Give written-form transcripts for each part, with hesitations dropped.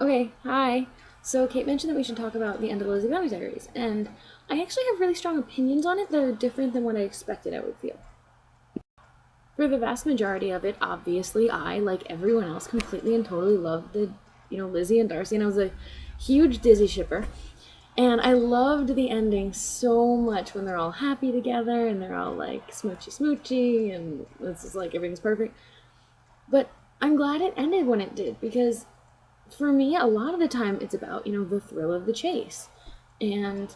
Okay, hi. So Kate mentioned that we should talk about the end of the Lizzie Valley Diaries, and I actually have really strong opinions on it that are different than what I expected I would feel. For the vast majority of it, obviously, I, like everyone else, completely and totally loved Lizzie and Darcy, and I was a huge Dizzy shipper. And I loved the ending so much when they're all happy together and they're all like smoochy smoochy and it's just like everything's perfect. But I'm glad it ended when it did because for me, a lot of the time it's about, the thrill of the chase. And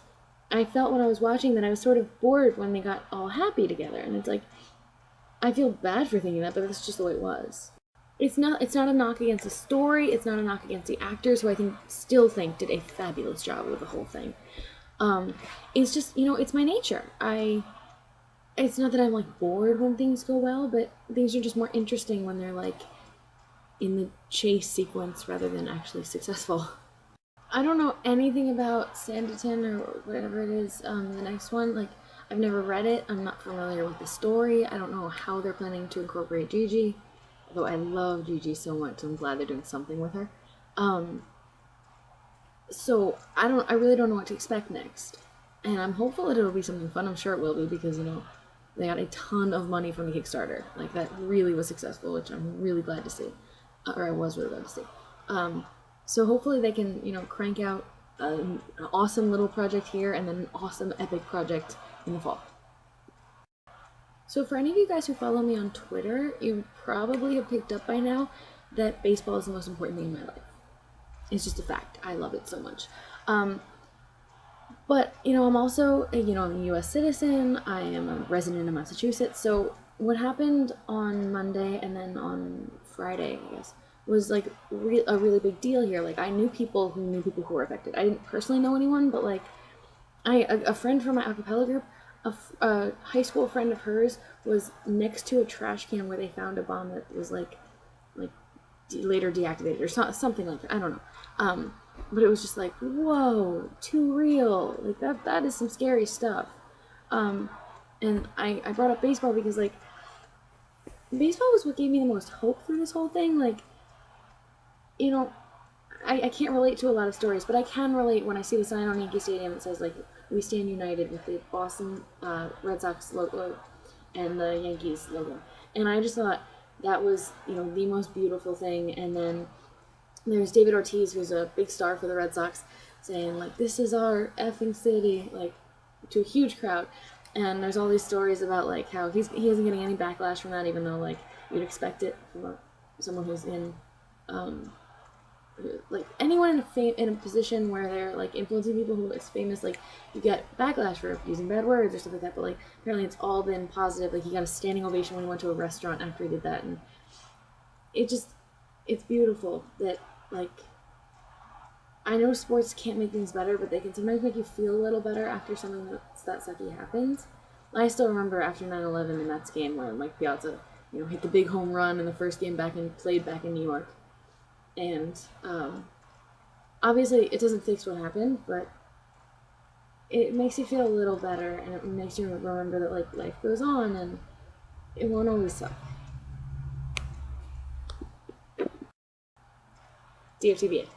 I felt when I was watching that I was sort of bored when they got all happy together. And it's like, I feel bad for thinking that, but that's just the way it was. It's not a knock against the story, it's not a knock against the actors, who I still think did a fabulous job with the whole thing. It's just, it's my nature. It's not that I'm like bored when things go well, but things are just more interesting when they're like in the chase sequence rather than actually successful. I don't know anything about Sanditon or whatever it is, the next one. Like, I've never read it. I'm not familiar with the story. I don't know how they're planning to incorporate Gigi. Although I love Gigi so much, I'm glad they're doing something with her. Um, so I really don't know what to expect next. And I'm hopeful that it'll be something fun. I'm sure it will be because, they got a ton of money from the Kickstarter. Like, that really was successful, which I'm really glad to see. Or I was really glad to see. Um, so hopefully they can, crank out an awesome little project here and then an awesome epic project in the fall. So for any of you guys who follow me on Twitter, you probably have picked up by now that baseball is the most important thing in my life. It's just a fact. I love it so much. But, I'm also, I'm a U.S. citizen. I am a resident of Massachusetts. So what happened on Monday and then on Friday, I guess, was like a really big deal here. Like, I knew people who knew people who were affected. I didn't personally know anyone, but like, a friend from my acapella group, a high school friend of hers was next to a trash can where they found a bomb that was like later deactivated or something like that. I don't know. But it was just like, whoa, too real. Like that is some scary stuff. And I brought up baseball because like baseball was what gave me the most hope through this whole thing. Like, you know, I can't relate to a lot of stories, but I can relate when I see the sign on Yankee Stadium that says like "We Stand United" with the Boston Red Sox logo and the Yankees logo, and I just thought that was the most beautiful thing. And then there's David Ortiz, who's a big star for the Red Sox, saying like "This is our effing city," like to a huge crowd. And there's all these stories about like how he isn't getting any backlash from that, even though like you'd expect it from someone who's in um, like anyone in a position where they're like influencing people who is famous, like you get backlash for using bad words or stuff like that. But like apparently it's all been positive. Like he got a standing ovation when he went to a restaurant after he did that, and it just it's beautiful that like I know sports can't make things better, but they can sometimes make you feel a little better after something that's that sucky happens. I still remember after 9/11 the Mets game where Mike Piazza, hit the big home run in the first game played back in New York, and obviously it doesn't fix what happened, but it makes you feel a little better, and it makes you remember that like life goes on and it won't always suck. DFTBA.